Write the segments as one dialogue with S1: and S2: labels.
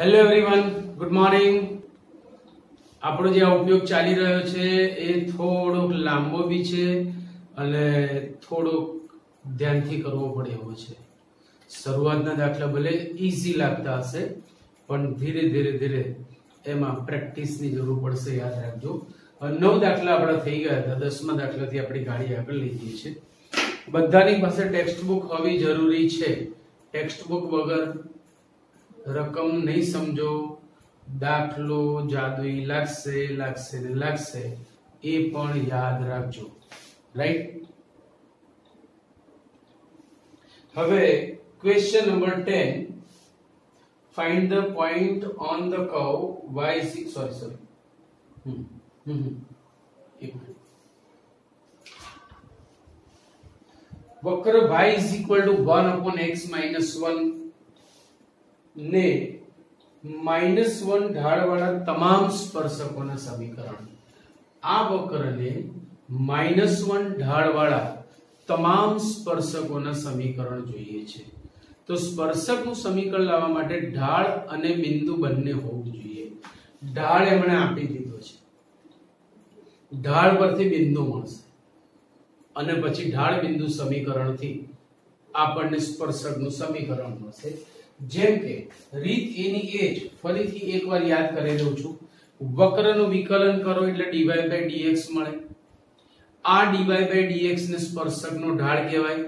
S1: Hello everyone, good morning. આપણો જે આ ઉપયોગ ચાલી રહ્યો છે એ થોડોક લાંબો બી છે અને થોડોક ધ્યાનથી કરવો પડે એવો છે। શરૂઆતના દાખલા ભલે ઈઝી લાગતા હશે પણ ધીરે ધીરે એમાં પ્રેક્ટિસની જરૂર પડશે, યાદ રાખજો। 9 દાખલા આપણા થઈ ગયા હતા, 10મા દાખલાથી આપણી ગાડી આગળ લઈ જઈએ છીએ। બધાની પાસે ટેક્સ્ટ બુક હોવી જરૂરી છે। ટેક્સ્ટ બુક વગર રકમ નહીં સમજો, દાખલો જાદુઈ લાગશે એ પણ યાદ રાખજો, રાઈટ। હવે question number 10, find the point on the curve y is વક્ર y is equal to 1 upon x minus 1 ने -1 ढाळवाળા તમામ સ્પર્શકોના સમીકરણ। આ વક્રને -1 ઢાળવાળા તમામ સ્પર્શકોના સમીકરણ જોઈએ છે। તો સ્પર્શકનું સમીકરણ લાવવા માટે ઢાળ અને બિંદુ બંને હોવું જોઈએ। ઢાળ એમણે આપી દીધો છે, ઢાળ પરથી બિંદુ મળશે અને પછી ઢાળ બિંદુ સમીકરણથી આપણને સ્પર્શકનું સમીકરણ મળશે। જેમ કે રીત એની એ જ ફરીથી એકવાર યાદ કરી દઉં છું। વક્રનું વિકલન કરો એટલે dy/dx મળે। આ dy/dx ને સ્પર્શકનો ઢાળ કહેવાય,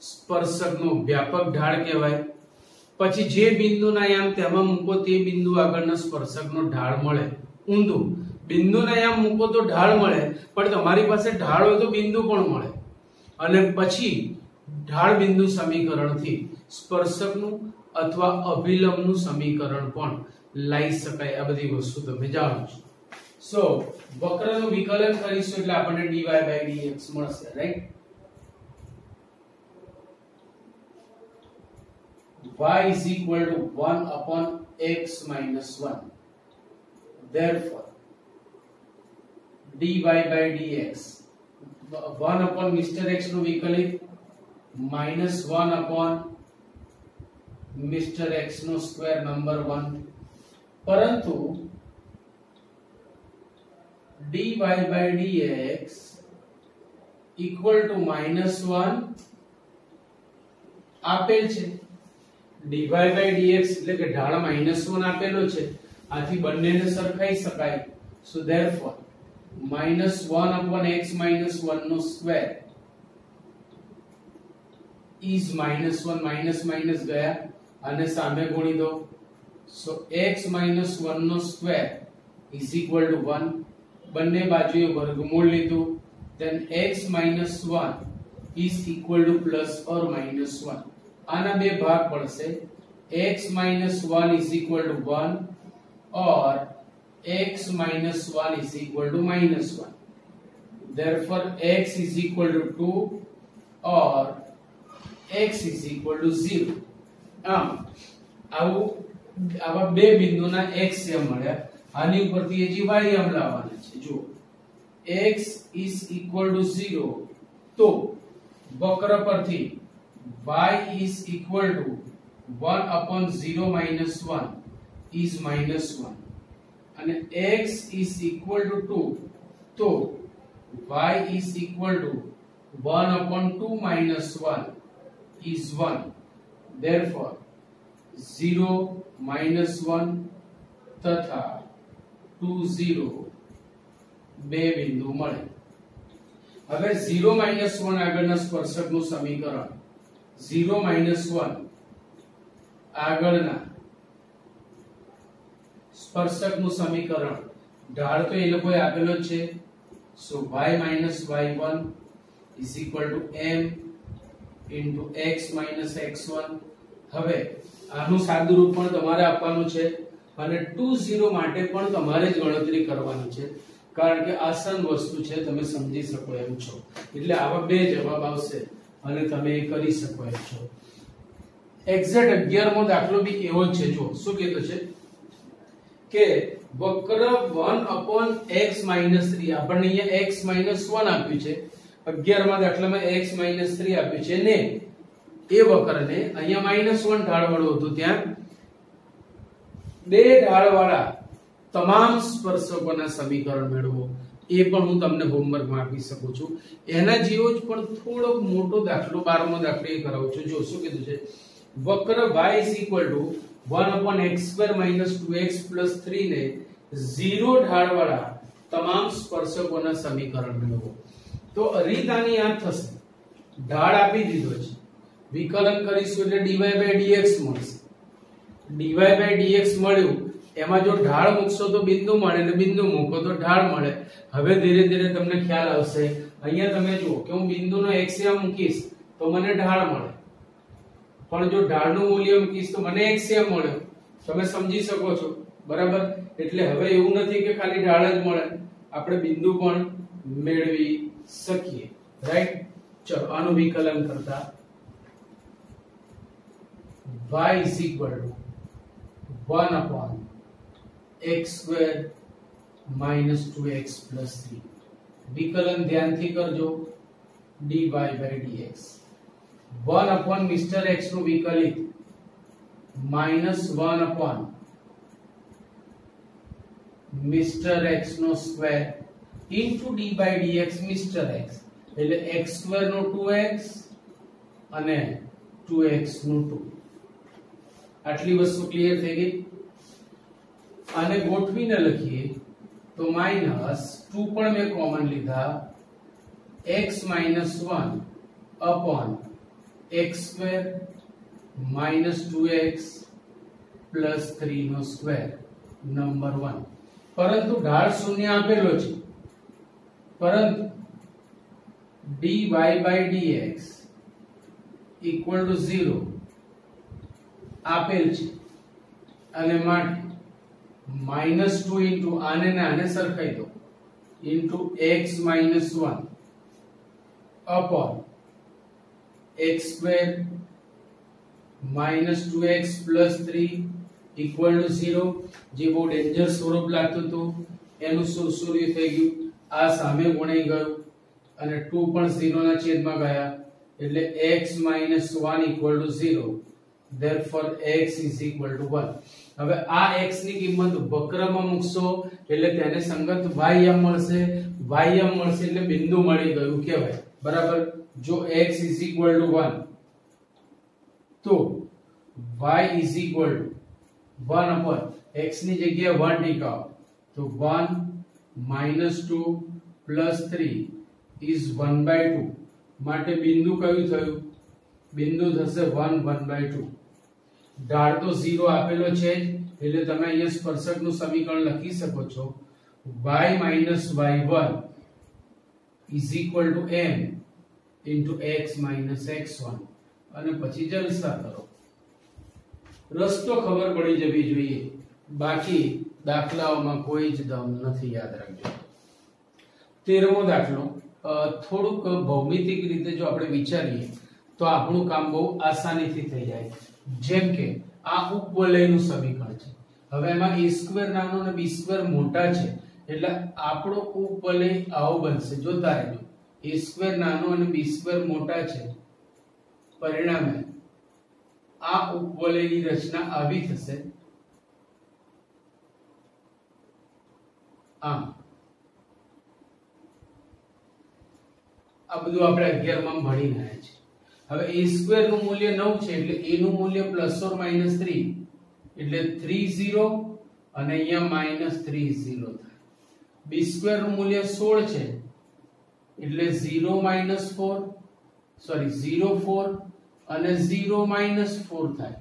S1: સ્પર્શકનો વ્યાપક ઢાળ કહેવાય। પછી જે બિંદુના યામ તેમાં મૂકો તે બિંદુ આગળના સ્પર્શકનો ઢાળ મળે। ઊંધું બિંદુના યામ મૂકો તો ઢાળ મળે, પણ તમારી પાસે ઢાળ હોય તો બિંદુ પણ મળે। અને પછી ઢાળ બિંદુ સમીકરણથી સ્પર્શકનું અથવા અભિલંબનું સમીકરણ પણ લાવી શકાય। આ બધી વસ્તુ તમે જાણો છો। સો વક્રનું વિકલન કરીશું એટલે આપણને dy/dx મળશે, right. y is equal to 1 upon x minus 1, therefore dy/dx 1 upon Mr. x નું વિકલિત minus 1 upon Mr. x નો સ્ક્વેર નંબર 1, પરંતુ dy/dx equal to -1 આપેલ છે। dy/dx એટલે કે ઢાળ -1 આપેલો છે, આથી બંનેને સરખાઈ શકાય। so therefore -1 upon x minus 1 નો સ્ક્વેર is -1 માઇનસ ગયા અને સામે ગુણી દો। so x minus 1 નો સ્ક્વેર is equal to 1, બંને બાજુએ વર્ગમૂળ લીધું, then x minus 1 is equal to plus or minus 1। આના બે ભાગ પડશે, x minus 1 is equal to 1 or x minus 1 is equal to minus 1, therefore x is equal to 2 or x is equal to 0। આવા બે બિંદુના x એમ મળ્યા, આની ઉપરથી હજી y એમ લાવવાના છે। જો x is equal to 0 તો વક્ર પરથી y is equal to 1 upon 0 minus 1 is minus 1 અને x is equal to 2 તો y is equal to 1 upon 2 minus 1 is 1, therefore 0 minus 1 તથા 2 0 બે બિંદુ મળે। હવે 0 minus 1 આગળના સ્પર્શકનું સમીકરણ, 0 minus 1 આગળના સ્પર્શકનું સમીકરણ, ઢાળ તો એ લોકોએ આપેલો જ છે। so y minus y1 is equal to m into x minus x1। હવે આનું સાદું રૂપ પણ તમારે આપવાનું છે અને 2 0 માટે પણ તમારે જ ગણતરી કરવાની છે, કારણ કે આસાન વસ્તુ છે, તમે સમજી શકો એમ છો। એટલે આવા બે જવાબ આવશે અને તમે એ કરી શકો એમ છો। એક્ઝેક્ટ 11મો દાખલો બી એવો જ છે। જો શું કહેતો છે કે વક્ર 1 upon x minus 3, આપણને અહીંયા x minus 1 આપ્યું છે, 11મા દાખલામાં x minus 3 આપ્યું છે ને એ વક્રને અહીંયા -1 ઢાળવાળું હતું ત્યાં બે ઢાળવાળા તમામ સ્પર્શકોના સમીકરણ મેળવો એ પણ હું તમને હોમવર્કમાં આપી શકું છું. એના જેવો જ પણ થોડો મોટો દાખલો 12મો દાખલો એ કરાવું છું. જો શું કીધું છે, વક્ર y 1/x² - 2x + 3 ને 0 ઢાળવાળા તમામ સ્પર્શકોના સમીકરણ મેળવો. તો રીત આની આ થશે, ઢાળ આપી દીધો છે, વિકલન કરીશું એટલે dy/dx મળશે. dy/dx મળ્યું, એમાં જો ઢાળ મૂકશો તો બિંદુ મળે ને બિંદુ મૂકો તો ઢાળ મળે. હવે ધીરે ધીરે તમને ખ્યાલ આવશે. અહીંયા તમે જુઓ કે હું બિંદુનો x મૂકીશ તો મને ઢાળ મળે, પણ જો ઢાળનું મૂલ્ય મૂકીશ તો મને x મળે. તમે સમજી શકો છો, બરાબર? એટલે હવે એવું નથી કે ખાલી ઢાળ જ મળે, આપણે બિંદુ પણ મેળવી શકીએ. રાઈટ? ચલો આનું વિકલન કરતા y = 1/x² - 2x + 3. વિકલન ધ્યાનથી કરજો. dy/dx 1/Mr. x નું વિકલિત -1/Mr. x નો square into d/dx Mr. x એટલે x² નો 2x અને 2x નું 2. આટલી વસ્તુ ક્લિયર થઈ ગઈ. આને ગોઠવીને લખીએ તો -2 પણ મેં કોમન લીધા, x - 1/x² - 2x + 3 નો સ્ક્વેર નંબર 1. પરંતુ ઢાળ શૂન્ય આપેલો છે, પરંતુ dy/dx = 0 આપેલ છે અને માટે -2 into આને ને આને સરખાઈ દો into x - 1/x² - 2x + 3 = 0. જે બહુ ડેન્જર સ્વરૂપ લાગતું હતું એનું સુરસુર્યું થઈ ગયું. આ સામે ગુણાઈ ગયું અને 2 પણ 0 ના છેદમાં ગયા એટલે x - 1 = 0. therefore x = 1. હવે આ x ની કિંમત વક્રમાં મૂકશો એટલે તેને સંગત y મળશે. y મળશે એટલે બિંદુ મળી ગયું કહેવાય, બરાબર? જો x = 1 તો y = 1/x ની જગ્યાએ 1 ટીકાઓ તો 1 - 2 + 3 = 1/2. માટે બિંદુ કયું થયું? બિંદુ થશે 1/2. ઢાળ તો 0 આપેલો છે એટલે તમે અહીંયા સ્પર્શકનું સમીકરણ લખી શકો છો. y - y1 = m x - x1 અને પછી જલસા કરો. રસ્તો ખબર પડી જવી જોઈએ, બાકી દાખલાઓમાં કોઈ જ દમ નથી, યાદ રાખજો. 13મો દાખલો થોડુંક ભૌમિતિક રીતે જો આપણે વિચારીએ તો આપણું કામ બહુ આસાનીથી થઈ જાય. જેમ કે આ ઉપવલયનું સમીકરણ છે. હવે એમાં a² નાનો અને b² મોટા છે એટલે આપણો ઉપવલય આવો બનશે. જોતા રહેજો, a² નાનો અને b² મોટા છે, પરિણામે આ ઉપવલયની રચના આવી થશે. આમ આ બધું આપણે 11માં ભણીને આવ્યા છે. હવે a² નું મૂલ્ય 9 છે એટલે a નું મૂલ્ય +or -3 એટલે 30 અને અહીંયા -30 થાય. b² નું મૂલ્ય 16 છે એટલે 0 - 4 અને 0 - 4 થાય.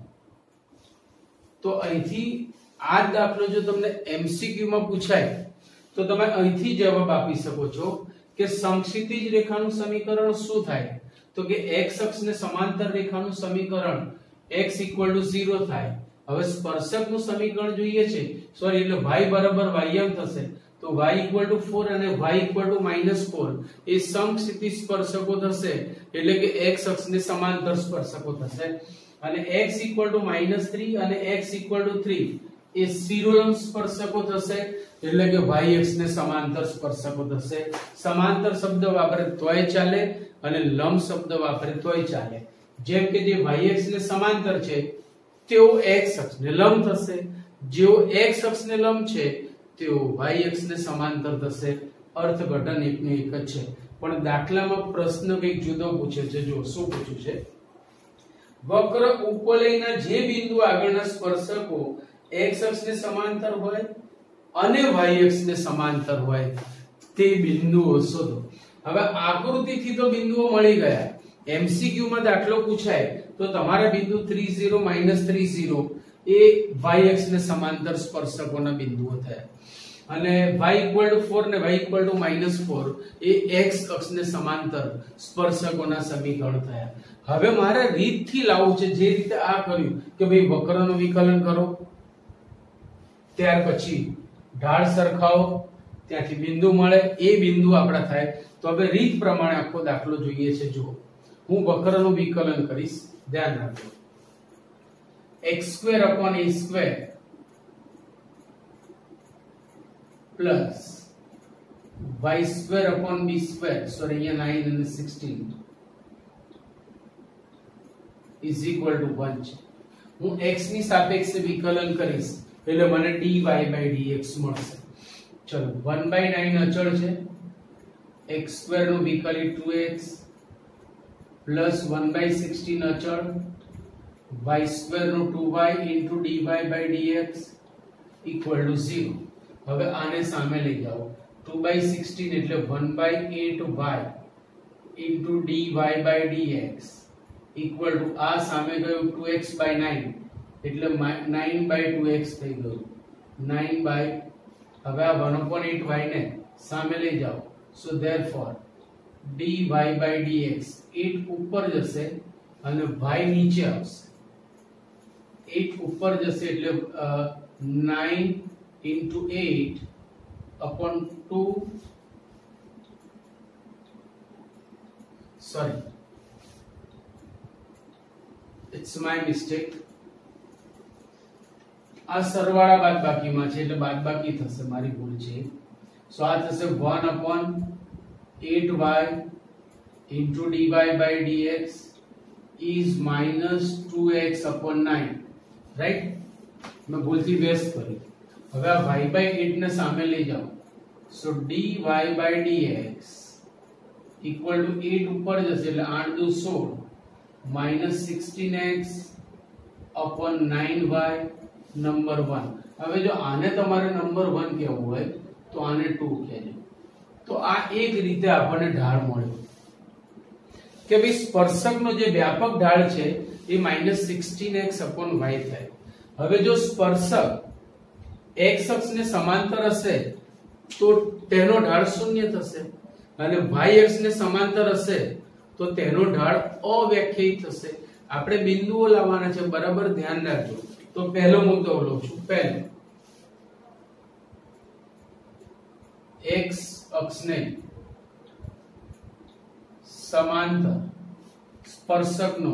S1: તો અહીંથી આ દાખલો જો તમને MCQ માં પૂછાય તો તમે અહીંથી જવાબ આપી શકો છો કે સમક્ષિતિજ રેખાનું સમીકરણ શું થાય? તો કે x અક્ષને સમાંતર રેખાનું સમીકરણ x = 0 થાય. હવે સ્પર્શકનું સમીકરણ જોઈએ છે, સોરી એટલે y = ym થશે. તો y = 4 અને y = -4 એ સમક્ષિતિજ સ્પર્શકો થશે એટલે કે x અક્ષને સમાંતર સ્પર્શકો થશે. અને x = -3 અને x = 3 એ શિરોલંબ સ્પર્શકો થશે એટલે કે y અક્ષને સમાંતર સ્પર્શકો થશે. સમાંતર શબ્દ વાપરે તોય ચાલે અને લંબ શબ્દ વાપરે તોય ચાલે. જેમ કે જે y અક્ષને સમાંતર છે તેઓ x અક્ષને લંબ થશે જેઓ x અક્ષને લંબ છે તેઓ y અક્ષને સમાંતર થશે. અર્થઘટન એકનું એક જ છે. પણ દાખલામાં પ્રશ્ન કંઈક જુદો પૂછે છે. જો શું પૂછ્યું છે, વક્ર ઉપવલયના જે બિંદુ આગળના સ્પર્શકો x અક્ષને સમાંતર હોય અને y અક્ષને સમાંતર હોય તે બિંદુઓ શોધો. હવે આકૃતિથી તો બિંદુઓ મળી ગયા. MCQ માં દાખલો પૂછાય તો તમારા બિંદુ 30 -30 એ y અક્ષને સમાંતર સ્પર્શકોના બિંદુઓ થયા અને y = 4 ને y = -4 એ x અક્ષને સમાંતર સ્પર્શકોના સમીકરણ થયા. હવે મારે રીતથી લાવવું છે, જે રીતે આ કર્યું કે ભાઈ વક્રનું વિકલન કરો, ત્યાર પછી ઢાળ સરખાવો, ત્યાંથી બિંદુ મળે, એ બિંદુ આપણા થાય. તો હવે રીત પ્રમાણે આખો દાખલો જોઈએ છે. જો હું વક્રનું વિકલન કરીશ, ધ્યાન રાખજો. x² / a² plus y² / b², sorry અહીંયા 9 અને 16 ઇઝ ઇક્વલ ટુ 1 છે. હું x ની સાપેક્ષે વિકલન કરીશ એટલે મને dy/dx મળશે. ચલો 1/9 અચળ છે, x² નું વિકલિત 2x પ્લસ 1/16 અચળ, y² નું 2y into dy/dx equal to 0. હવે આને સામે લઈ જાઓ. 2/16 એટલે 1/8y into dy/dx equal to આ સામે ગયું 2x/9 એટલે 9/2x થઈ ગયું 9 હવે આ 1/8y ને સામે લઈ જાઓ. સો ધેરફોર dy/dx 8 ઉપર જશે અને y નીચે આવશે. 8 ઉપર જશે એટલે 9 into 8 upon 2, sorry, it's my mistake. આ સરવાળા બાદબાકીમાં છે એટલે બાદબાકી થશે, મારી ભૂલ છે. સો આ થશે 1/8y into dy/dx is -2x/9, right? મેં ભૂલથી વ્યસ્ત કરી. હવે આ y/8 ને સામે લઈ જાઓ. સો dy/dx ઇક્વલ ટુ 8 ઉપર જશે એટલે 8 દુ 16 -16x/9y નંબર 1. હવે જો આને તમારે નંબર 1 કહેવું હોય તો આને 2 કહેજો. તો આ એક રીતે આપણને ઢાળ મળ્યો કે ભાઈ સ્પર્શકનો જે વ્યાપક ઢાળ છે એ -16x/y થાય. હવે જો સ્પર્શક x અક્ષને સમાંતર હશે તો તેનો ઢાળ 0 થશે અને y અક્ષને સમાંતર હશે તો તેનો ઢાળ અવ્યાખ્યાયિત થશે. આપણે બિંદુઓ લાવવાના છે, બરાબર ધ્યાન રાખજો. તો પહેલો મુદ્દો લઉં છું. પહેલો, x અક્ષને સમાંતર સ્પર્શકનો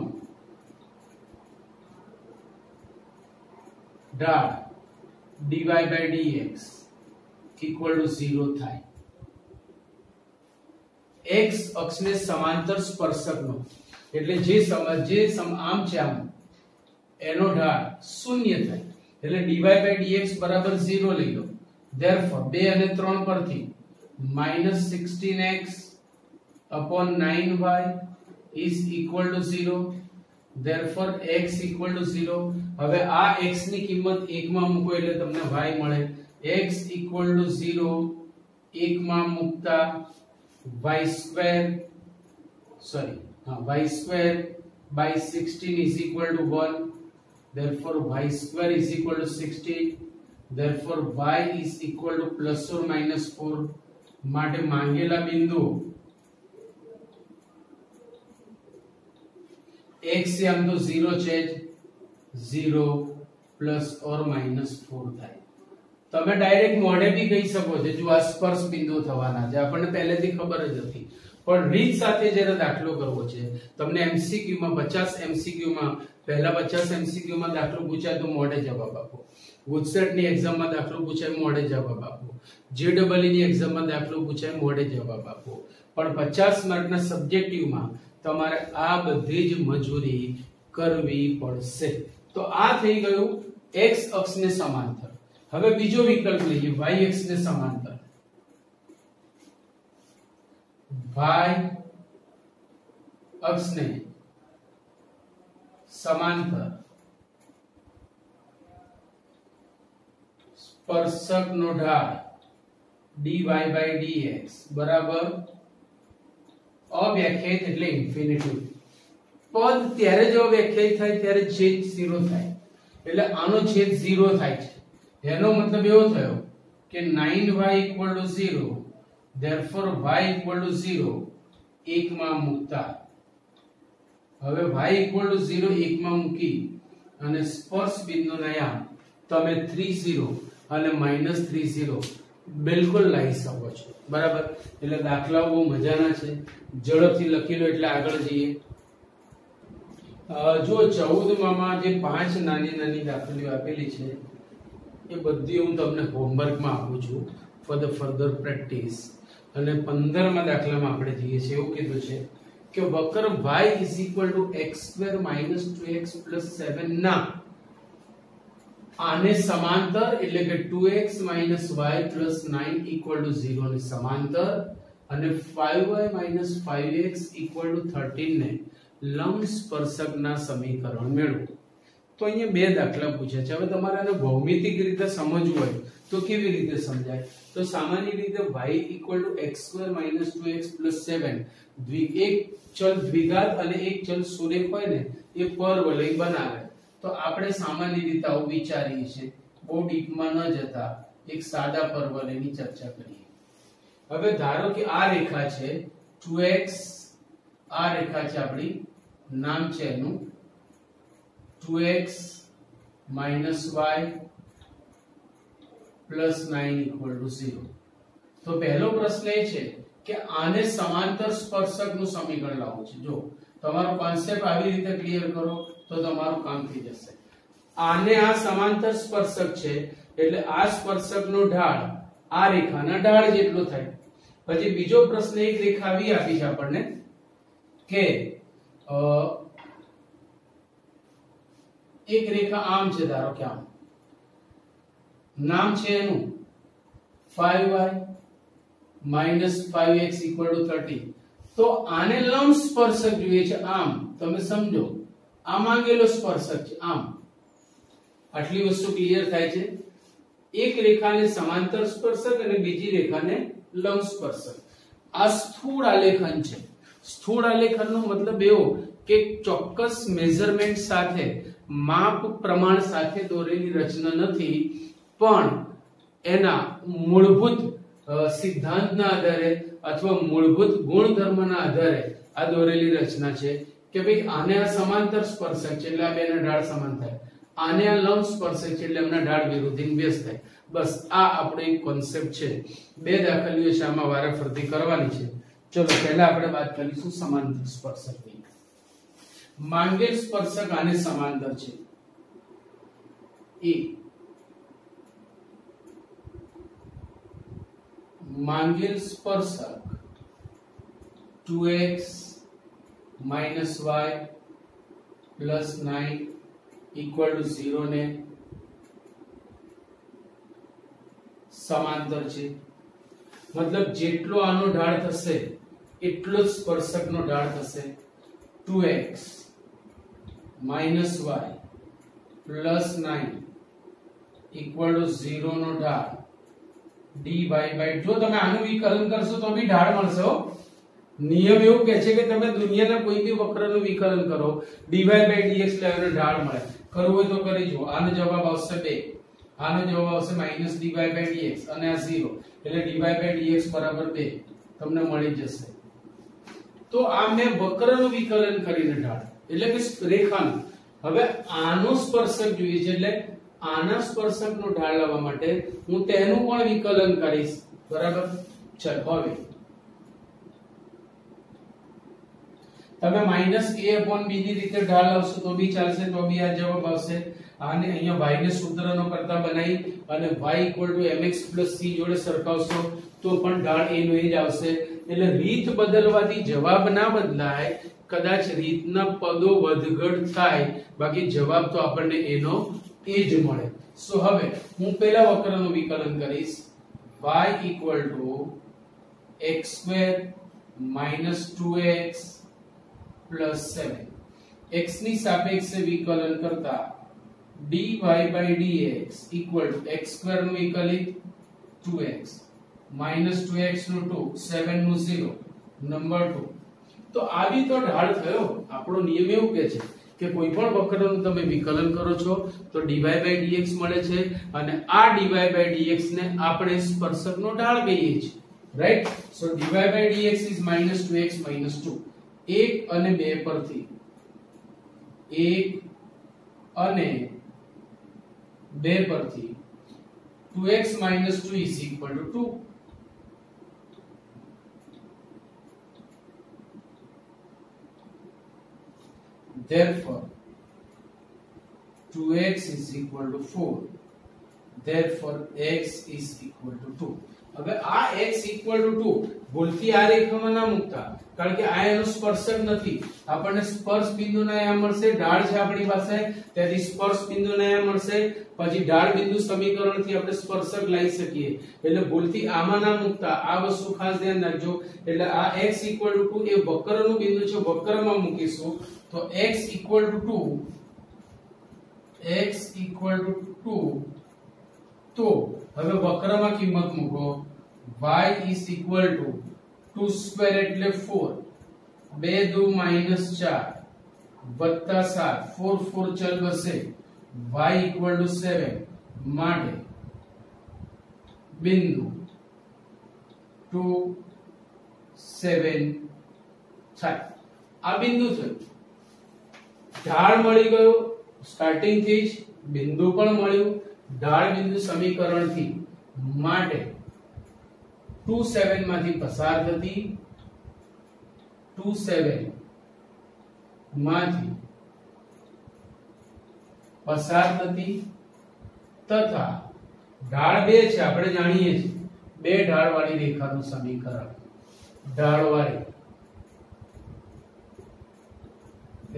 S1: ઢાળ dy/dx ઇક્વલ ટુ 0 થાય. x અક્ષને સમાંતર સ્પર્શકનો એટલે જે આમ છે આમ એનો ઢાળ 0 થાય એટલે dy/dx બરાબર 0 લઈ લો. ધેરફોર 2 અને 3 પરથી -16x/9y is equal to 0. therefore x equal to 0. હવે આ x ની કિંમત 1 માં મૂકો એટલે તમને y મળે. x equal to 0 1 માં મૂકતા y² is equal to 1. therefore y² is equal to 16. therefore y is equal to ±4. માટે માંગેલા બિંદુ x આમ તો 0 છે, 0 ±4 થાય. તમે ડાયરેક્ટ મોઢે બી કહી શકો છો જો આ સ્પર્શ બિંદુ થવાના છે, આપણને પહેલેથી ખબર જ હતી. પણ રીત સાથે જ્યારે દાખલો કરવો છે, તમને MCQ માં 50 MCQ માં પહેલા 50 MCQ માં દાખલો પૂછાય તો મોઢે જવાબ આપો. ગુજસેટ ની એક્ઝામ માં દાખલો પૂછાય મોઢે જવાબ આપો. JEE ની એક્ઝામ માં દાખલો પૂછાય મોઢે જવાબ આપો. પણ 50 માર્કના સબ્જેક્ટિવ માં તમારે આ બધી જ મજૂરી કરવી પડશે। તો આ થઈ ગયું x અક્ષને સમાંતર। હવે બીજો વિકલ્પ લઈએ y અક્ષને સમાંતર। y અક્ષને સમાંતર સ્પર્શકનો ઢાળ dy by dx બરાબર અવ્યાખ્યાયિત એટલે ઇન્ફિનિટી। પદ ત્યારે જો વ્યાખ્યાયિત થાય ત્યારે છેદ 0 થાય, એટલે આનો છેદ 0 થાય છે। એનો મતલબ એવો થયો કે 9y 0 therefore y 0 1 માં મૂકતા। હવે y 0 1 માં મૂકી અને સ્પર્શ બિંદુના યામ તમે 30 અને -30 બિલકુલ લાવી શકો છો, બરાબર। એટલે દાખલાઓ બહુ મજાના છે, ઝડપથી લખી લો એટલે આગળ જઈએ। જો 14 માં જે 5 નાની નાની દાખલાઓ આપેલી છે એ બધી હું તમને હોમવર્કમાં આપું છું ફોર ધ ફર્ધર પ્રેક્ટિસ। અને 15મા દાખલામાં આપણે જઈએ છીએ, એવું કીધું છે કે વક્ર y x² - 2x + 7 ના આને સમાંતર એટલે કે 2x - y + 9 0 ને સમાંતર અને 5y - 5x 13 ને લંબ સ્પર્શકના સમીકરણ મેળવો। તો અહીંયા બે દાખલા પૂછ્યા છે। હવે તમારે આને ભૌમિતિક રીતે સમજવું હોય તો કેવી રીતે સમજાય? તો સામાન્ય રીતે y x² - 2x + 7 એક ચલ દ્વિઘાત અને એક ચલ સુરેખ હોય ને એ પરવલય બનાવે। તો આપણે સામાન્ય રીતે આવું વિચારીએ છીએ, બહુ ડીપમાં ન જતા એક સાદા પરવલયની ચર્ચા કરીએ। હવે ધારો કે આ રેખા છે 2x, આ રેખા છે આપણી, નામ છે એનું 2x - y + 9 0। તો પહેલો પ્રશ્ન એ છે કે આને સમાંતર સ્પર્શકનું સમીકરણ લાવવું છે। જો તમારો કોન્સેપ્ટ આવી રીતે ક્લિયર કરો તો તમારું કામ થઈ જશે। આને આ સમાંતર સ્પર્શક છે એટલે આ સ્પર્શકનો ઢાળ આ રેખાના ઢાળ જેટલો થાય। પછી બીજો પ્રશ્ન એક રેખા આવી આપી છે આપણને કે એક રેખા આમ છે, ધારો કે આમ, નામ છે એનું 5y - 5x 30। તો આને લંબ સ્પર્શક જોઈએ છે, આમ તમે સમજો આ માંગેલો સ્પર્શક છે આમ। આટલી વસ્તુ ક્લિયર થાય છે। એક રેખાને સમાંતર સ્પર્શક અને બીજી રેખાને લંબ સ્પર્શક। આ સ્થૂળ આલેખન છે। સ્થૂળ આલેખનનો મતલબ એવો કે ચોક્કસ મેઝરમેન્ટ સાથે, માપ પ્રમાણ સાથે દોરેલી રચના નથી, પણ એના મૂળભૂત સિદ્ધાંતના આધારે અથવા મૂળભૂત ગુણધર્મના આધારે આ દોરેલી રચના છે કે ભાઈ આને આ સમાંતર સ્પર્શક છે એટલે આ બેના ઢાળ સમાન થાય, આને આ લંબ સ્પર્શક છે એટલે એમના ઢાળ વિરુદ્ધ વ્યસ્ત થાય। બસ આ આપણો એક કોન્સેપ્ટ છે। બે દાખલીઓ છે આમાં વારાફરતી કરવાની છે। ચલો પહેલા આપણે વાત કરીશું સમાંતર સ્પર્શકની। માંગેલ સ્પર્શક આને સમાંતર છે એ માંગેલ સ્પર્શક 2x - y + 9 0 ને સમાંતર છે। મતલબ જેટલો આનો ઢાળ થશે એટલો જ સ્પર્શકનો ઢાળ થશે। 2x - y + 9 0 નો ઢાળ dy by, જો તમે આનું વિકલન કરશો તો બી ઢાળ મળશે હો। નિયમ એવું કહે છે કે તમે દુનિયાના કોઈ બી વક્રનું વિકલન કરો dy by dx લેવાનો ઢાળ મળે। કરવું હોય તો કરી જુઓ। આનો જવાબ આવશે 2, આનો જવાબ આવશે -dy by dx અને આ 0 એટલે dy by dx બરાબર 2 તમને મળી જશે। તો આ મેં વક્રનું વિકલન કરીને ઢાળ એટલે કે રેખાનું। હવે આનો સ્પર્શક જોઈએ છે એટલે આના સ્પર્શકનો ઢાળ લાવવા માટે હું તેનું પણ વિકલન કરીશ, બરાબર। ચલો હવે તમે -a/b ની રીતે ઢાળ લાવશો તો બી ચાલશે, તો બી આ જવાબ આવશે। આને અહીંયા y ને સૂત્રનો કરતા બનાવી અને y mx + c જોડે સરખાવશો તો પણ ઢાળ a નો એ જ આવશે। એટલે રીત બદલવાથી જવાબ ના બદલાય, કદાચ રીતના પદો વધઘટ થાય, બાકી જવાબ તો આપણને એનો એ જ મળે. સો હવે હું પહેલા વક્રનું વિકલન કરીશ. y equal to x square minus 2x plus 7. x ની સાપેક્ષે વિકલન કરતા dy by dx equal to x square નું વિકલિત 2x minus 2x નું 2 7 નું 0 નંબર 2. તો આવી તો ઢાળ થયો. આપણો નિયમ એવું કહે છે કે કોઈ પણ વક્રનું તમે વિકલન કરો છો તો dy by dx મળે છે, અને આ dy by dx ને આપણે સ્પર્શકનો ઢાળ કહીએ છીએ, right. So dy by dx is -2x -2. 1 અને 2 પરથી 1 અને 2 પરથી 2x -2 is equal to 2. Therefore 2x is equal to 4. Therefore x is equal to 2. હવે આ x equal to 2 ભૂલથી આ રેખામાં ના મૂકતા, કારણ કે આ એનો સ્પર્શક નથી. આપણને સ્પર્શ બિંદુના અહીંયા મળશે, ઢાળ છે આપણી પાસે, તેથી સ્પર્શ બિંદુના અહીંયા મળશે. પછી ઢાળ બિંદુ સમીકરણથી આપણે સ્પર્શક લઈ શકીએ. એટલે ભૂલથી આમાં ના મૂકતા, આ વસ્તુ ખાસ ધ્યાન રાખજો. એટલે આ x equal to 2 એ વક્રનું બિંદુ છે, વક્રમાં મૂકીશું તો x equal to 2, x equal to 2. તો હવે વક્રમાં કિંમત મૂકો. y is equal to 2 square એટલે 4, 2 2 -4 વત્તા 7, 4 4 ચલ બસે, y equal to 7 માટે બિંદુ 2 7 થાય. આ બિંદુ છે. ઢાળ મળી ગયો સ્ટાર્ટિંગ થી જ, બિંદુ પણ મળ્યું ઢાળ બિંદુ સમીકરણથી. માટે 2 7 માંથી પસાર થતી, 2 7 માંથી પસાર થતી તથા ઢાળ 2 છે, આપણે જાણીએ છીએ, બે ઢાળ વાળી રેખાનું સમીકરણ. ઢાળ વાળી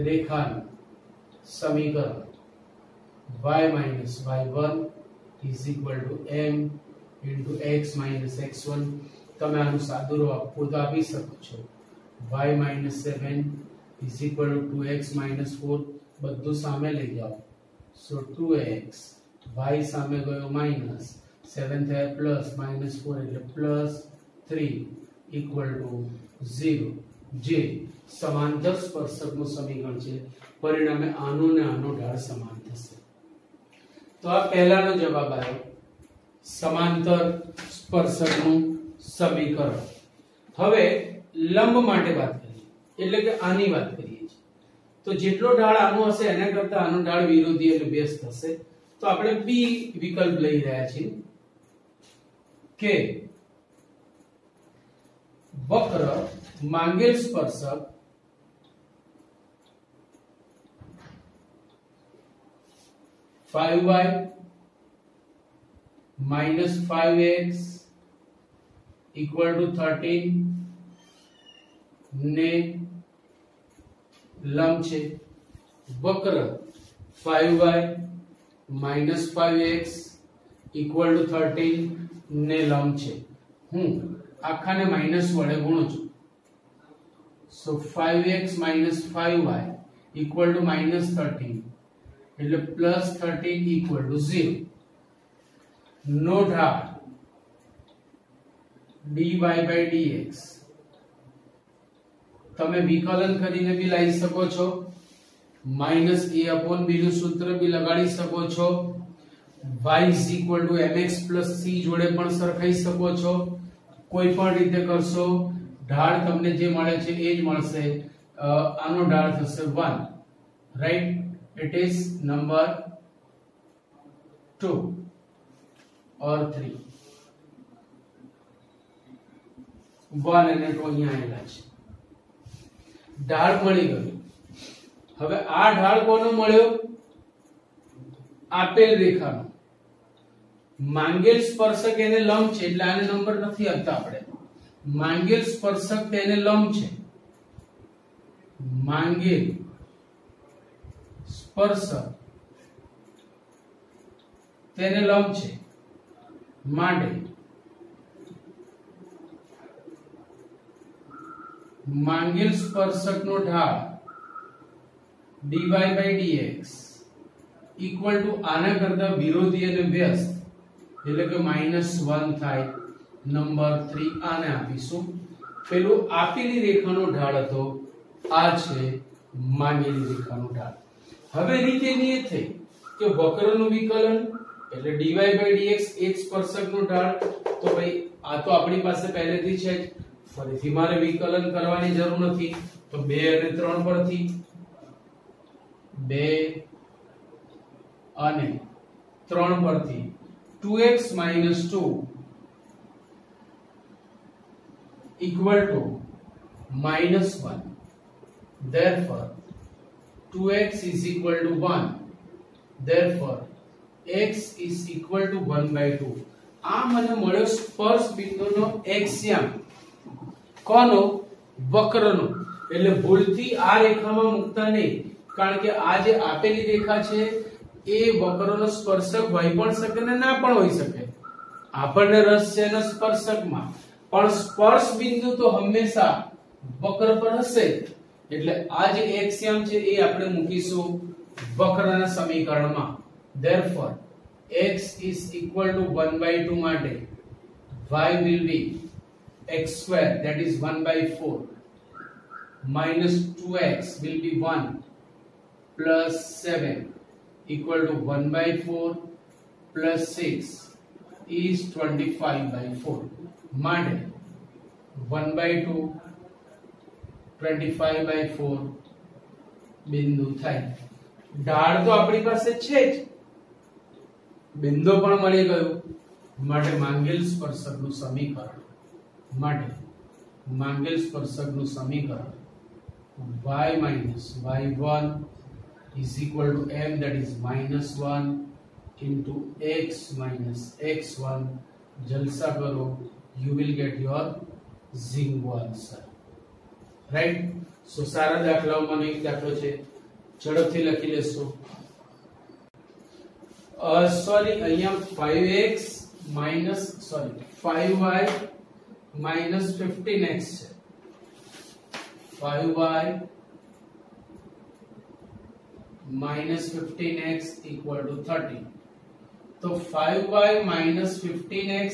S1: રેખાનું સમીકરણ y minus y1 is equal to m into x minus x1. તમે આનું સાદું રૂપ આપો તો આપી શકો છો. y minus 7 is equal to 2x minus 4. બધું સામે લઈ જાઓ. so 2x, y સામે ગયો minus 7 થાય plus minus 4 એટલે plus 3 equal to 0. જે સમાંતર સ્પર્શકનું સમીકરણ છે. પરિણામે આનો ને આનો ઢાળ સમાન થશે. તો આ પહેલાનો જવાબ આવ્યો, સમાંતર સ્પર્શકનું સમીકરણ. હવે લંબ માટે વાત કરીએ, એટલે કે આની વાત કરીએ છીએ. તો જેટલો ઢાળ આનો હશે એના કરતા આનો ઢાળ વિરોધી એટલે બેસ્ટ થશે. તો આપણે બી વિકલ્પ લઈ રહ્યા છીએ કે વક્ર માંગેલ સ્પર્શક y minus 5x equal to 13 ને લંબ છે. વક્ર 5y minus 5x equal to 13 ને લંબ છે. હું આખાને માઈનસ વડે ગુણું છું. so 5x minus 5y equal to minus 13 એટલે plus 13 equal to 0. નો ઢાળ dy by dx તમે વિકલન કરીને બી લઈ શકો છો, માઈનસ a upon b નું સૂત્ર બી લગાડી શકો છો, y is equal to mx plus c જોડે પણ સરખાઈ શકો છો. કોઈ પણ રીતે કરશો ઢાળ તમને જે મળે છે એ જ મળશે. આનો ઢાળ થશે 1, right. it is number 2 or 3. 1 અને 2 અહીંયા આવેલા છે. ઢાળ મળી ગયું. હવે આ ઢાળ કોનો મળ્યો? આપેલ રેખાનો. માંગેલ સ્પર્શક એને લંબ છે એટલે આને નંબર નથી આપતા આપણે. માંગેલ સ્પર્શક તેને લંબ છે. માંગેલ સ્પર્શક તેને લંબ છે માટે માંગેલ સ્પર્શકનો ઢાળ dy by dx equal to આના કરતા વિરોધી અને વ્યસ્ત એટલે કે -1 થાય. નંબર 3 આને આપીશું. પેલું આપેલી રેખાનો ઢાળ હતો, આ છે માંગેલી રેખાનો ઢાળ. હવે રીત એની એ થઈ કે વક્રનું વિકલન એટલે dy by dx એક સ્પર્શકનો ઢાળ, તો ભાઈ આ તો આપણી પાસે પહેલેથી છે જ, ફરીથી મારે વિકલન કરવાની જરૂર નથી. તો 2 અને 3 પરથી 2 અને 3 પરથી 2x - 2 equal to -1. Therefore 2x is equal to 1. Therefore x is equal to 1/2. આ મને મળ્યો સ્પર્શ બિંદુનો એક્સિયમ. કોનો? વક્રનો. એટલે ભૂલથી આ રેખામાં મૂકતા નહીં, કારણ કે આ જે આપેલી રેખા છે એ વક્રનો સ્પર્શક હોઈ પણ શકે ને ના પણ હોઈ શકે. આપણને રસ છે એના સ્પર્શકમાં, પણ સ્પર્શ બિંદુ તો હંમેશા વક્ર પર હશે. એટલે આ જે એક્સિયમ છે એ આપણે મૂકીશું વક્રના સમીકરણમાં. Therefore x is equal to 1/2 માટે y will be x square, that is 1/4, minus 2x will be 1 plus 7 equal to 1/4 plus 6 is 25/4. માટે 1/2 25/4 બિંદુ થાય. ઢાળ તો આપણી પાસે છે જ, બિંદુ પણ મળી ગયું. માટે માંગેલ સ્પર્શકનું સમીકરણ y minus y1 is equal to m, that is -1 into x minus x1. જલસા કરો, you will get your Zingo answer. Right? So સારા દાખલાઓમાં એક દાખલો છે, ઝડપથી લખી લેશો. સોરી, અહીંયા 5y minus 15x છે. 5y minus 15x equal to 30. તો 5y minus 15x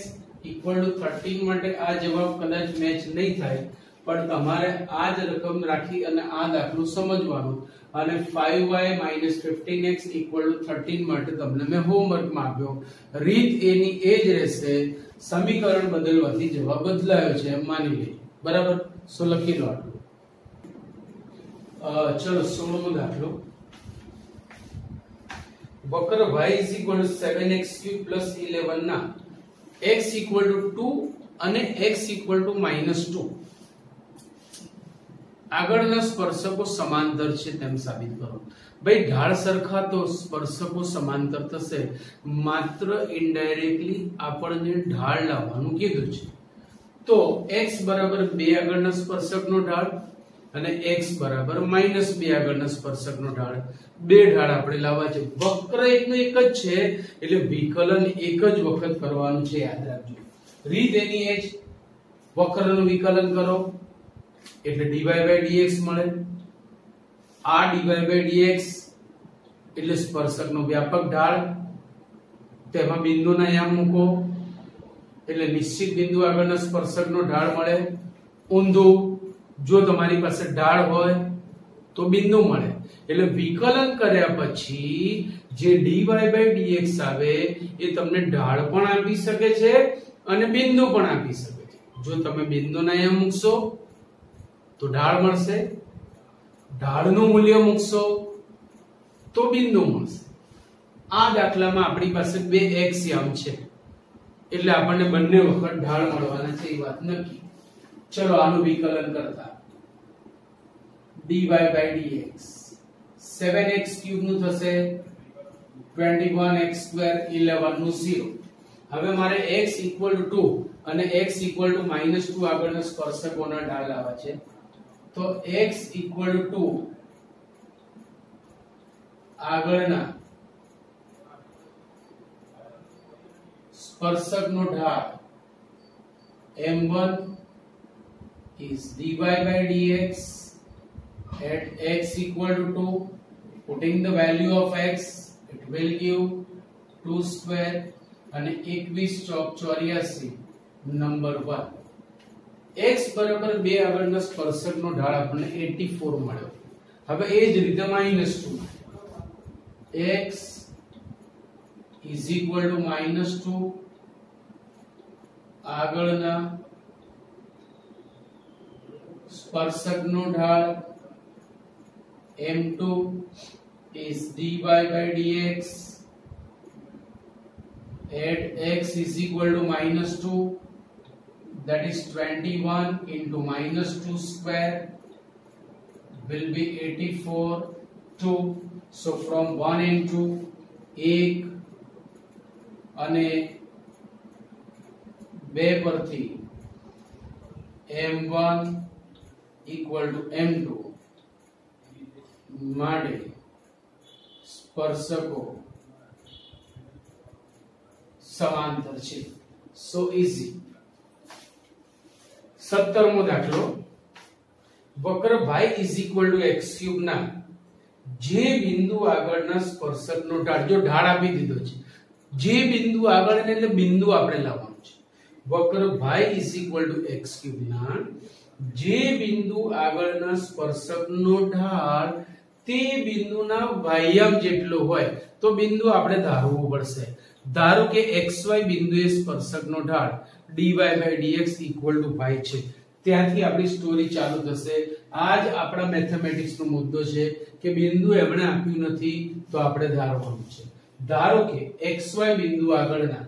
S1: equal to 13 માટે આ જવાબ કદાચ મેચ નહીં થાય, પણ તમારે આ જ રકમ રાખી અને આ દાખલો સમજવાનો. અને 5y minus 15x equal to 13 માટે તમને મેં હોમવર્કમાં આપ્યો. રીત એની એ જ રહેશે, સમીકરણ બદલવાથી જવાબ બદલાયો છે એમ માની લઈએ. બરાબર? સો લખી લો આટલું. ચલો 16મો દાખલો. વક્ર y is equal to 7x³ plus 11 ના x equal to 2 અને x equal to -2 આગળના સ્પર્શકો સમાંતર છે તેમ સાબિત કરો. ભાઈ ઢાળ સરખા તો સ્પર્શકો સમાંતર થશે, માત્ર ઇનડાયરેક્ટલી આપણને ઢાળ લાવવાનું કીધું છે. તો x બરાબર 2 આગળના સ્પર્શકનો ઢાળ અને x બરાબર -2 આગળના સ્પર્શકનો ઢાળ. બે ઢાળ આપણે લાવવા છે. વક્ર એકનો એક જ છે એટલે વિકલન એક જ વખત કરવાનું છે, યાદ રાખજો. રીત એની એ જ, વક્રનું વિકલન કરો એટલે dy by dx મળે. આ dy by dx એટલે સ્પર્શકનો વ્યાપક ઢાળ, તેમાં બિંદુના યામ મૂકો એટલે નિશ્ચિત બિંદુ આગળના સ્પર્શકનો ઢાળ મળે. ઊંધું, જો તમારી પાસે ઢાળ હોય તો બિંદુ મળે. એટલે વિકલન કર્યા પછી જે dy by dx આવે એ તમને ઢાળ પણ આપી શકે છે અને બિંદુ પણ આપી શકે છે. જો તમે બિંદુના યામ મૂકશો તો ઢાળ મળશે, ઢાળનું મૂલ્ય મૂકશો તો બિંદુ મળશે. આ દાખલામાં આપણી પાસે બે x યામ છે એટલે આપણને બંને વખત ઢાળ મળવાના છે, એ વાત નક્કી. ચલો આનું વિકલન કરતા dy by dx 7x³ નું થશે 21x² 11 નું 0. હવે મારે x equal to 2 અને x equal to -2 આગળના સ્પર્શકોના ઢાળ લાવવા છે. તો x ઇક્વલ ટુ આગળના સ્પર્શકનો ઢાળ m1 is dy by dx at x equal to 2. Putting the value of x, it will give 2 square અને 21 ચોક 84 નંબર 1. x બરાબર 2 આગળના સ્પર્શકનો ઢાળ આપણને 84 મળ્યો. હવે એ જ રીતે -2 x is equal to -2 આગળના સ્પર્શકનો ઢાળ m2 is dy by dx at x is equal to -2, that is 21 into -2 square will be 84 2. So from 1 and 2 1 અને 2 પરથી m1 equal to m2 માટે સ્પર્શકો સમાંતર છે. સો ઇઝી. 17મો દાખલો. વક્ર y is equal to x³ ના જે બિંદુ આગળના સ્પર્શકનો ઢાળ, જો ઢાળ આપી દીધો છે, જે બિંદુ આગળ એટલે બિંદુ આપણે લાવવાનું છે. વક્ર y is equal to x³ ના જે બિંદુ આગળના સ્પર્શકનો ઢાળ તે બિંદુના વાયમ જેટલો હોય તો બિંદુ આપણે ધારવું પડશે. ધારો કે xy બિંદુએ સ્પર્શકનો ઢાળ dy by dx equal to y છે. ત્યાંથી આપણી સ્ટોરી ચાલુ થશે. આ જ આપણા મેથેમેટિક્સ નો મુદ્દો છે કે બિંદુ એમણે આપ્યું નથી તો આપણે ધારવાનું છે. ધારો કે xy બિંદુ આગળના,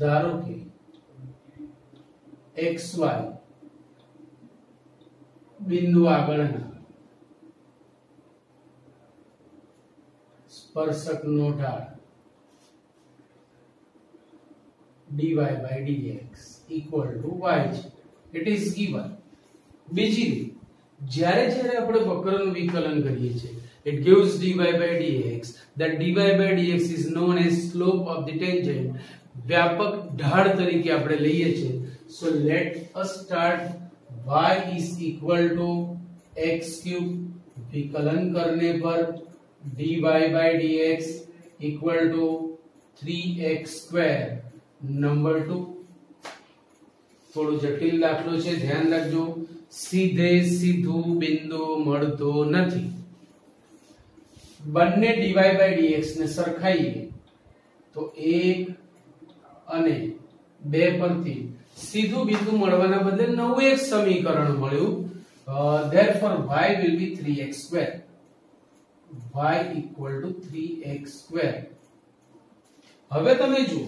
S1: ધારો કે xy બિંદુ આગળના સ્પર્શકનો ઢાળ dy by dx equal to y છે. It is given. બીજી રીત, જ્યારે આપણે વક્રનું વિકલન કરીએ છીએ, it gives dy by dx, that dy by dx is known as slope of the tangent. વ્યાપક ઢાળ તરીકે આપણે લઈએ છીએ. So let us start. y is equal to x³ विकलन करने पर dy by dx equal to 3x square. Number 2 થોડો જટિલ દાખલો છે, ધ્યાન રાખજો. સીધે સીધું બિંદુ મળતો નથી. બંને dy by dx ને સરખાઈએ તો 1 અને 2 પરથી સીધું બિંદુ મળવાના બદલે નવું એક સમીકરણ મળ્યું. therefore y will be 3x square. y equal to 3x square. હવે તમે જુઓ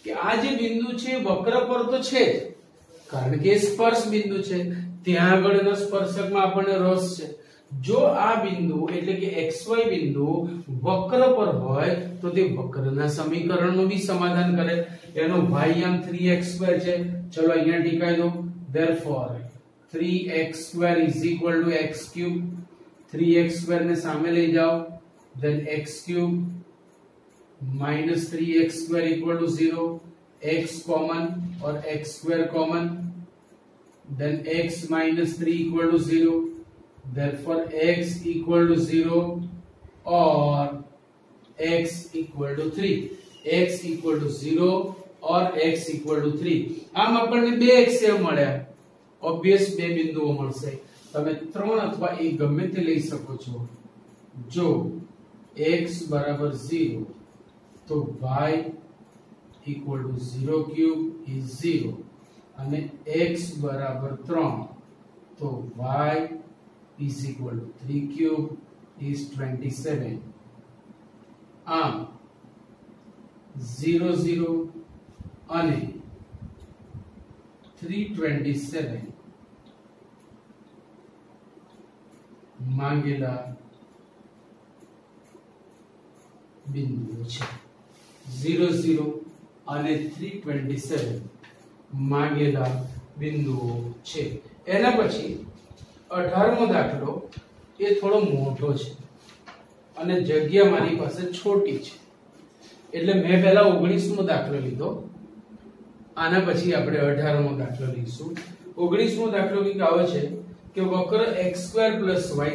S1: કે આ જે બિંદુ છે વક્ર પર તો છે જ, કારણ કે સ્પર્શ બિંદુ છે, ત્યાં આગળના સ્પર્શકમાં આપણને રસ છે. જો આ બિંદુ એટલે કે xy બિંદુ વક્ર પર હોય તો તે વક્રના સમીકરણનું બી સમાધાન કરે. એનો વાયમ 3x square છે. ચલો અહીંયા ટીકાઈ દો. therefore 3x square is equal to x³. 3x square ને સામે લઈ જાઓ, then x³ minus 3x square equal to 0. x common और x square common, then x minus 3 equal to 0. therefore x equal to 0 or x equal to 3. x equal to 0 or x equal to 3. આમ આપણને બે Axiom મળ્યા. Obvious બે બિંદુઓ મળશે. તમે 3 અથવા 1 ગમે તે લઈ શકો છો. જો x બરાબર 0 તો y equal to 0³ is 0 અને x બરાબર 3 તો y is equal to 3³ is 27. આમ 0 0 અને 327 માંગેલા બિંદુઓ છે. 0 0 અને 327 માંગેલા બિંદુઓ છે. એના પછી 18મો દાખલો એ થોડો મોટો છે અને જગ્યા મારી પાસે છોટી છે, એટલે મેં પહેલા 19મો દાખલો લીધો. આના પછી આપણે 18મો દાખલો લઈશું. 19મો દાખલો કંઈક આવે છે કે વક્ર x² + y²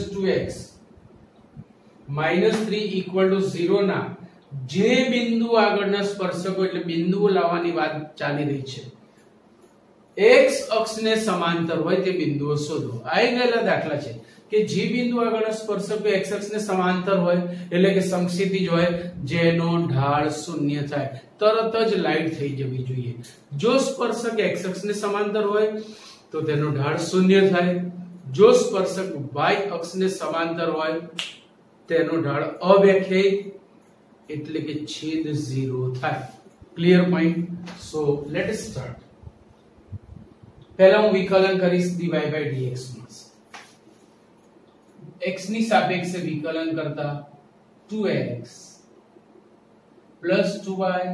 S1: - 2x - 3 = 0 ના જે બિંદુ આગળના સ્પર્શકો, એટલે બિંદુઓ લાવવાની વાત ચાલી રહી છે, x અક્ષને સમાંતર હોય તે બિંદુઓ શોધો. આ ગયેલા દાખલા છે કે જે બિંદુ આગળના સ્પર્શકો x અક્ષને સમાંતર હોય, એટલે કે સમક્ષિતિજ હોય, જેનો ઢાળ શૂન્ય થાય, તરત જ લાઈટ થઈ જવી જોઈએ. જો સ્પર્શક x અક્ષને સમાંતર હોય તો તેનો ઢાળ શૂન્ય થાય. જો સ્પર્શક y અક્ષને સમાંતર હોય તેનો ઢાળ અવ્યાખ્યાયિત, એટલે કે છેદ 0 થાય. Clear point? So let us start. પહેલા હું વિકલન કરીશ dy by dx માં. x ની સાપેક્ષે વિકલન કરતા 2x + 2y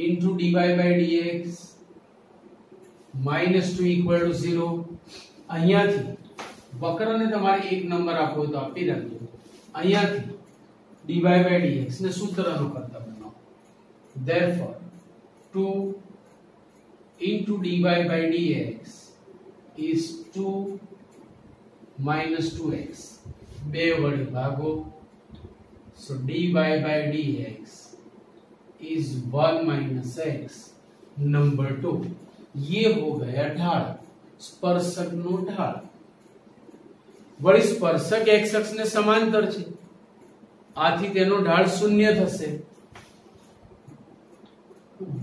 S1: into dy by dx -2 = 0. અહીંયાથી વક્રને તમારે એક નંબર આપવો હોય તો આપી રાખજો. અહીંયાથી dy by dx ને સૂત્રનો કરતા બનાવો. therefore 2 into dy by dx is 2 minus 2x. બે વડે ભાગો. so dy by dx is 1 minus x. Number 2. ये हो गया ढाल, स्पर्शक नो ढाल. वળી સ્પર્શક x અક્ષને સમાંતર છે, આથી તેનો ઢાળ શૂન્ય થશે.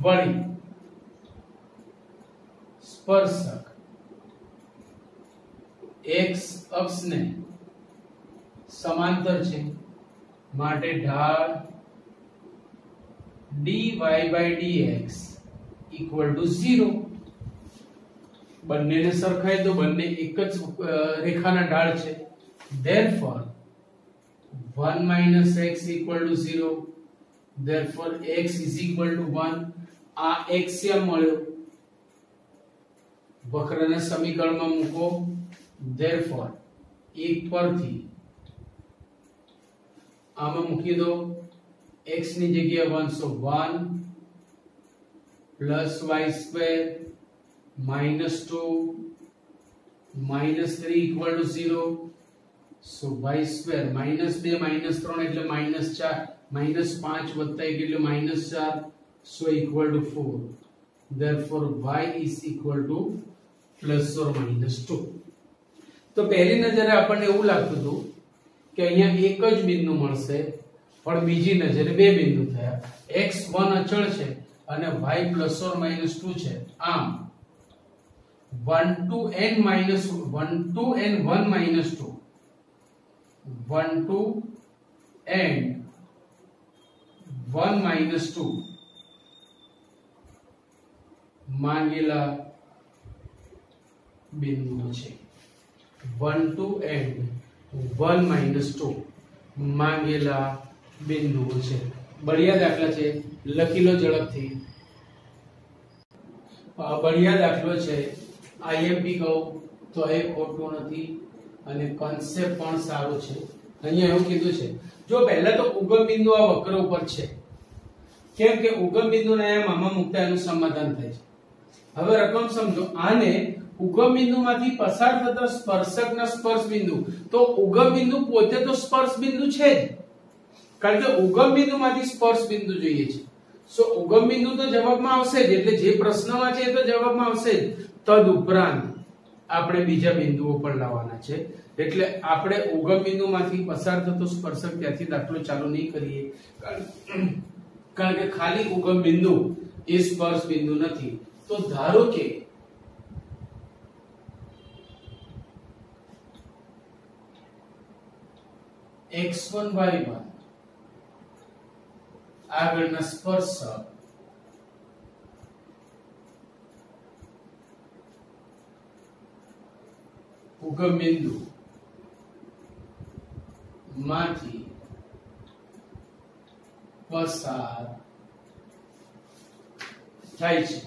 S1: વળી સ્પર્શક x અક્ષને સમાંતર છે, માટે ઢાળ dy by dx = 0. બંનેને સરખાય તો બંને એક જ રેખાના ઢાળ છે. therefore 1 minus x = 0. therefore x = 1. આ x ક્યાં મળ્યો? વક્રને સમીકરણમાં મૂકો. therefore 1 પરથી આમાં મૂકી દો. x ની જગ્યાએ 1 so 1 plus y² -2 -3 = 0. so y² -2 -3 એટલે -4, -5 વત્તા 1 એટલે -4, so = 4. therefore y = ±2. તો પહેલી નજરે આપણને એવું લાગતું હતું કે અહીંયા એક જ બિંદુ મળશે, પણ બીજી નજરે બે બિંદુ થયા. x1 અચળ છે અને y ±2 છે. આમ 1 to n - 1 to n 1 - 2 1 to n 1 - 2 માંગેલા બિંદુઓ છે. 1 to n 1 - 2 માંગેલા બિંદુઓ છે. બઢિયા દાખલા છે, લખી લો ઝડપથી. બઢિયા દાખલો છે. આઈએમપી કહું તો એ ખોટું નથી અને કોન્સેપ્ટ પણ સારો છે. અહીંયા એવું કીધું છે, જો પહેલા તો ઉગમ બિંદુ આ વક્ર ઉપર છે, કેમ કે ઉગમ બિંદુને અહીંયા મામા મુકતા એનું સમાધાન થાય છે. હવે રકમ સમજો. આને ઉગમ બિંદુમાંથી પસાર થતા સ્પર્શકના સ્પર્શ બિંદુ, તો ઉગમ બિંદુ પોતે તો સ્પર્શ બિંદુ છે જ, કારણ કે ઉગમ બિંદુમાંથી સ્પર્શ બિંદુ જોઈએ છે. સો ઉગમ બિંદુ તો જવાબમાં આવશે જ, એટલે જે પ્રશ્નમાં છે એ તો જવાબમાં આવશે જ. તદ ઉપરાંત આપણે બીજા બિંદુઓ પણ લાવવાના છે, એટલે આપણે ઉગમ બિંદુમાંથી પસાર થતો સ્પર્શક ત્યાંથી દાખલો ચાલુ નહીં કરીએ, કારણ કે ખાલી ઉગમ બિંદુ એ સ્પર્શ બિંદુ નથી. તો ધારો કે x1 y1 આગળના સ્પર્શક ઉગમ બિંદુ માંથી પસાર થાય છે.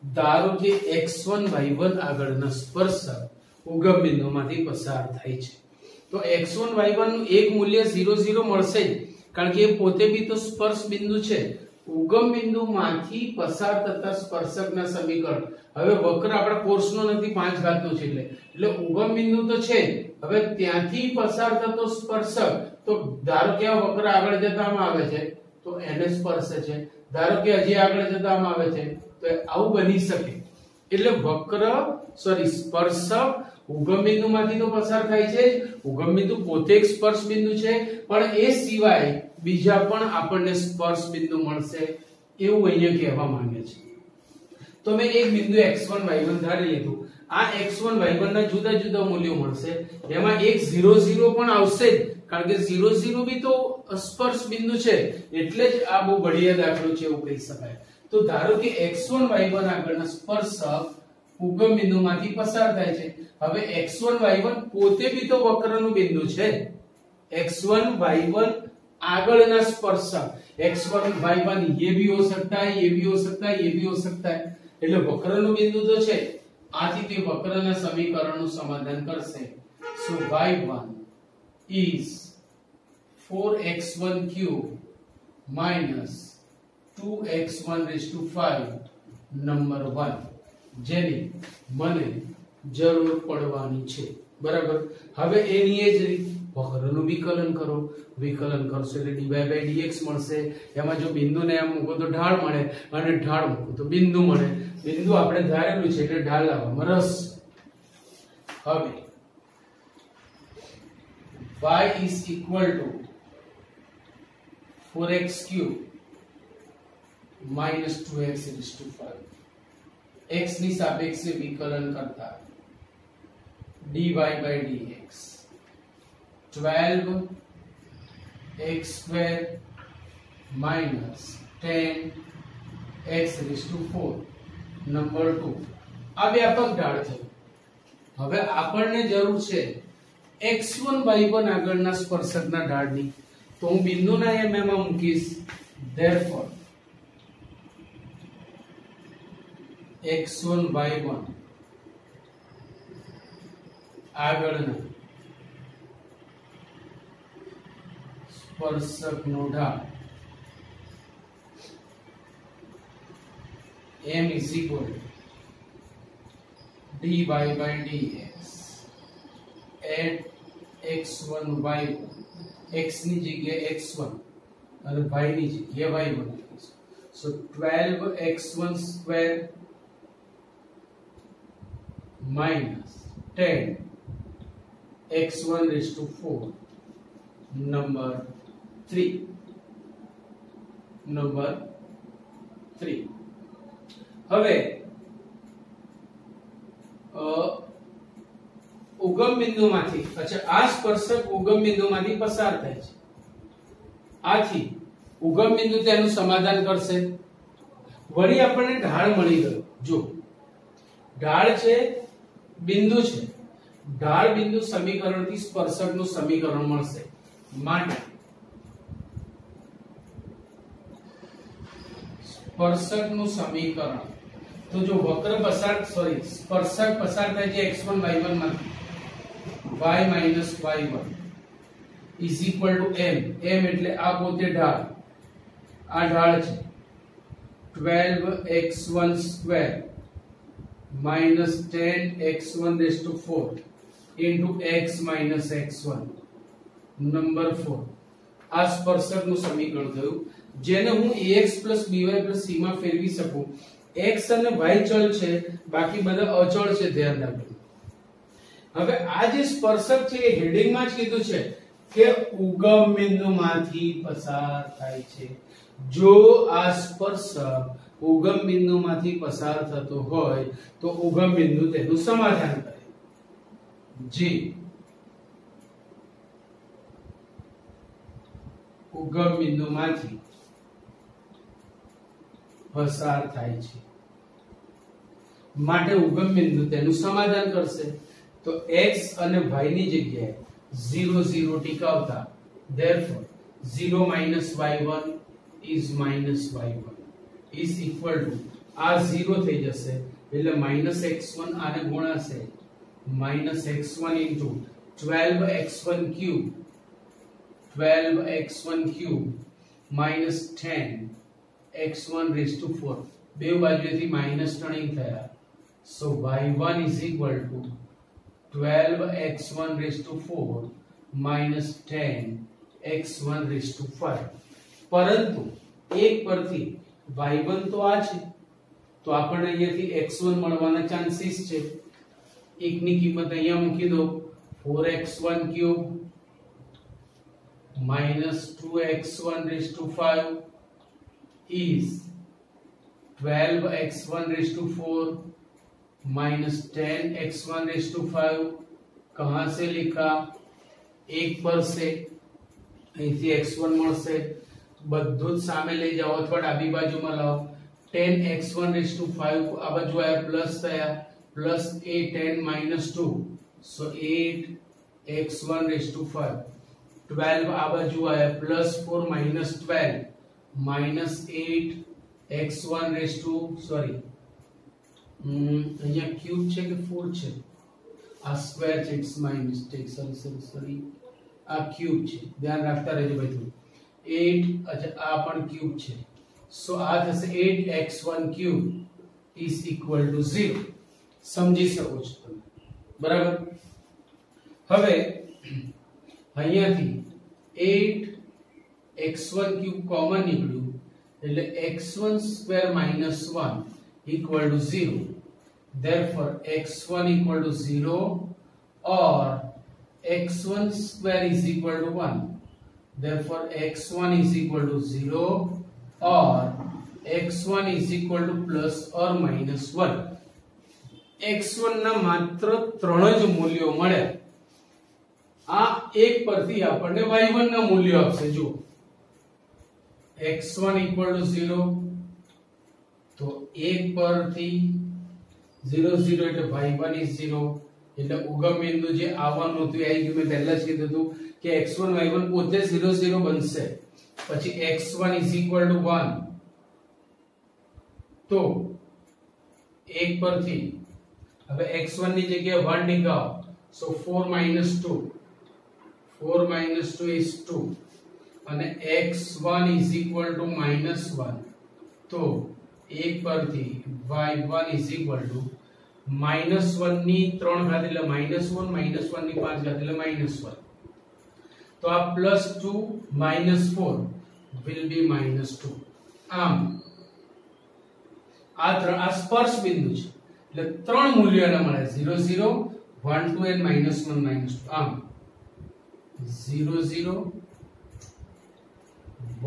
S1: ધારો કે x1 y1 આગળના સ્પર્શક ઉગમ બિંદુમાંથી પસાર થાય છે તો x1 y1 નું એક મૂલ્ય 0 0 મળશે કારણ કે એ પોતે બી તો સ્પર્શ બિંદુ છે. ઉગમ બિંદુમાંથી પસાર થતા સ્પર્શકના સમીકરણ, હવે વક્ર આપણા કોર્સનો નથી 5 ઘાતનો છે એટલે ઉગમ બિંદુ તો છે, હવે ત્યાંથી પસાર થતો સ્પર્શક, તો ધારો કે આ વક્ર આગળ જતામાં આવે છે તો એને સ્પર્શે છે, ધારો કે હજી આગળ જતામાં આવે છે તો આવું બની શકે. એટલે વક્ર સ્પર્શક ઉગમ બિંદુમાંથી તો પસાર થાય છે જ, ઉગમ બિંદુ પોતે એક સ્પર્શ બિંદુ છે, પણ એ સિવાય બીજા પણ આપણને સ્પર્શ બિંદુ મળશે એવું અહીંયા કહેવા માંગે છે. તો મેં એક બિંદુ x1 y1 ધારી લીધું, આ x1 y1 ના જુદા જુદા મૂલ્યો મળશે, એમાં એક 0 0 પણ આવશે જ કારણ કે 0 0 બી તો સ્પર્શ બિંદુ છે, એટલે જ આ બહુ બઢિયા દાખલો છે એવું કહી શકાય. તો ધારો કે x1 y1 આગળના સ્પર્શક ઉગમ બિંદુમાંથી પસાર થાય છે. હવે x1 y1 પોતે भी तो વક્રનું બિંદુ છે, x1 y1 આગળના સ્પર્શક x1 y1 ये भी हो सकता है, ये भी हो सकता है, ये भी हो सकता है, એટલે વક્રનું બિંદુ તો છે, આથી તે વક્રના સમીકરણનું સમાધાન કરશે. સો y1 is 4x1 cube minus 2x1 raised to 5 number 1 જેની મને જરૂર પડવાની છે. બરાબર. હવે એની એ જ રીત વક્રનું વિકલન કરો, વિકલન કરશો એટલે dy by dx મળશે. એમાં જો બિંદુને એમ મૂકો તો ઢાળ મળે અને ઢાળ મૂકો તો બિંદુ મળે. બિંદુ આપણે ધારેલું છે એટલે ઢાળ લાવવામાં રસ. હવે y is equal to 4x cube minus 2x raised to 5 x ની સાપેક્ષે વિકલન કરતા dy by dx 12x square minus 10x raised to 4 number 2 આ વ્યાપક ઢાળ થયું. હવે આપણને જરૂર છે x1 y1 આગળના સ્પર્શકના ઢાળની, તો હું બિંદુના એમ એમાં મૂકીશ. therefore x1 y1 આગળના સ્પર્શકનો ઢાળ m is equal to dy by dx at x1 y1 x ની જગ્યાએ x1 અને y ની જગ્યાએ y1. so 12x1 square minus 10 x1 raised to 4 number 3 number 3. હવે ઉગમ બિંદુમાંથી, અચ્છા આ સ્પર્શક ઉગમ બિંદુમાંથી પસાર થાય છે, આથી ઉગમ બિંદુ તેનું સમાધાન કરશે. વળી આપણને ઢાળ મળી ગયો. જો ઢાળ છે, બિંદુ છે, ઢાળ બિંદુ સમીકરણથી સ્પર્શકનું સમીકરણ મળશે. માટે સ્પર્શકનું સમીકરણ, તો જો વક્ર પસાર સ્પર્શક પસાર થાય છે x1 y1 માંથી, y minus y1 is equal to m. m એટલે આ પોતે ઢાળ, આ ઢાળ છે 12x1 square minus 10x1 raised to 4 into x minus x1 number 4. આ સ્પર્શકનું સમીકરણ થયું, જેને હું ax by c માં ફેરવી શકું. x અને y ચલ છે, બાકી બધા અચળ છે, ધ્યાન રાખજો. હવે આ જે સ્પર્શક છે એ હેડિંગમાં જ કીધું છે કે ઉગમ બિંદુમાંથી પસાર થાય છે. જો આ સ્પર્શક ઉગમ બિંદુમાંથી પસાર થતો હોય તો ઉગમ બિંદુ તેનું સમાધાન કરે. જે ઉગમ બિંદુમાંથી પસાર થાય છે માટે ઉગમ બિંદુ તેનું સમાધાન કરશે. તો x અને y ની જગ્યાએ 0 0 ટીકાવતા therefore 0 minus y1 is minus y1 is equal to आ 0 થઈ જશે એટલે -x1 આને ગુણાશે -x1 into 12x1 cube minus 10x1 raised to 4 બે બાજુએથી માઈનસ ટર્નિંગ થયા so y1 is equal to 12x1 raised to 4 minus 10x1 raised to 5 પરંતુ એક પરથી y1 તો આ છે તો આપણને અહીંયાથી x1 મળવાના ચાન્સીસ છે એકની કિંમત અહીંયા મૂકી દો 4x1 cube minus 2x1 raised to 5 is 12x1 raised to 4 minus 10x1 raised to 5 कहां से लिखा एक पर से અહીંથી x1 મળશે બધું જ સામે લઈ જાઓ અથવા ડાબી બાજુમાં લાવો 10x1 raised to 5 આ બાજુ આયા પ્લસ થયા plus a 10 minus 2 so 8x1 raised to 5 12 આ બાજુ આયા plus 4 minus 12 minus 8x1 raised to sorry અહીંયા ક્યુબ છે કે 4 છે આ સ્ક્વેર છે ઇટ્સ માય મિસ્ટેક સોરી આ ક્યુબ છે ધ્યાન રાખતા રહેજો ભાઈ થોડું 8 अच्छा આ પણ ક્યુબ છે સો આ થશે 8x1 cube is equal to 0 સમજી શકો છો તમે બરાબર હવે અહીંયાથી 8x1 cube કોમન નીકળ્યું એટલે x1 square minus 1 equal to 0 therefore x1 equal to 0 or x1 square is equal to 1 therefore x1 is equal to 0 or x1 is equal to plus or minus 1 x1 ના માત્ર 3 જ મૂલ્યો મળ્યા આ એક પરથી આપણને y1 ના મૂલ્યો આપશે જો x1 equal to 0 તો એક પરથી 0 0 એટલે y1 is 0 એટલે ઉગમ બિંદુ જે આવવાનું હતું એ આવી ગયું મેં પહેલા જ કીધું હતું કે x1 y1 પોતે 0 0 બનશે પછી x1 is equal to 1 તો એક પરથી હવે x1 ની જગ્યાએ 1 નીકાળો so 4 minus 2 is 2 અને x1 is equal to minus 1 તો એક પરથી y1 is equal to minus 1 ની 3 ઘાત એટલે minus 1 minus 1 ની 5 ઘાત એટલે minus 1 તો આ plus 2 minus 4 will be minus 2 આમ આ સ્પર્શ બિંદુ છે એટલે ત્રણ મૂલ્યોના મળે 0 0 1 2 and minus 1 minus 2 આમ 0 0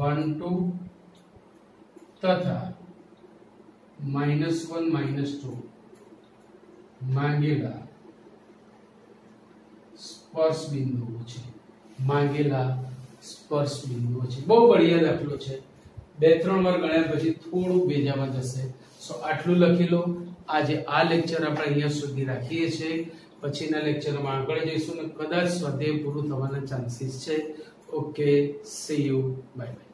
S1: 1 2 તથા minus 1 minus 2 માંગેલા સ્પર્શ બિંદુઓ છે બહુ બઢિયા દાખલો છે બે ત્રણ વાર ગણ્યા પછી થોડું બેજામાં જશે સો આટલું લખી લો આજે આ લેક્ચર આપણે અહીંયા સુધી રાખીએ છીએ પછીના લેક્ચરમાં આગળ જઈશું ને કદાચ સ્વાધ્યાય પૂરું થવાના ચાન્સીસ છે okay C you bye bye